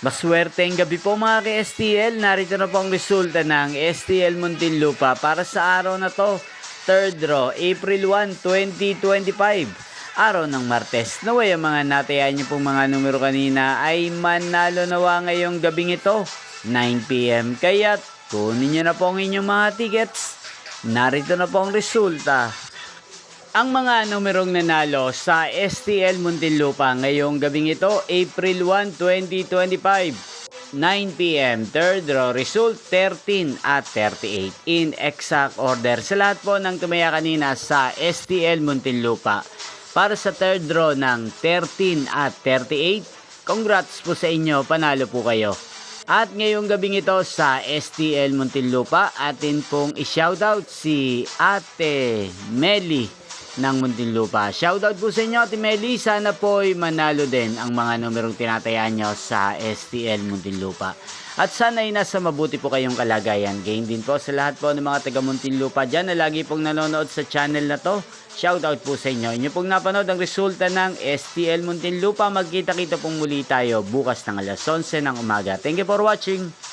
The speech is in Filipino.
Maswerteng gabi po mga ka-STL. Narito na po ang resulta ng STL Muntinlupa para sa araw na to. Third draw, April 1, 2025. Araw ng Martes. Naway ang mga natayan niyo pong mga numero kanina ay manalo nawa ngayong gabing ito. 9 PM. Kaya kunin niyo na po ang inyong mga tickets. Narito na po ang resulta. Ang mga numerong nanalo sa STL Muntinlupa ngayong gabing ito, April 1, 2025, 9 PM, third draw, result 13 at 38 in exact order. Sa lahat po ng tumaya kanina sa STL Muntinlupa para sa third draw ng 13 at 38, congrats po sa inyo, panalo po kayo. At ngayong gabing ito sa STL Muntinlupa, atin pong i-shoutout si Ate Meli ng Muntinlupa. Shoutout po sa inyo, Ate Meli. Sana po'y manalo din ang mga numerong tinatayaan nyo sa STL Muntinlupa. At sana'y nasa mabuti po kayong kalagayan. Gain din po sa lahat po ng mga taga Muntinlupa dyan na lagi pong nanonood sa channel na to. Shoutout po sa inyo. Inyo pong napanood ang resulta ng STL Muntinlupa. Magkita-kita pong muli tayo bukas ng alas 11 ng umaga. Thank you for watching.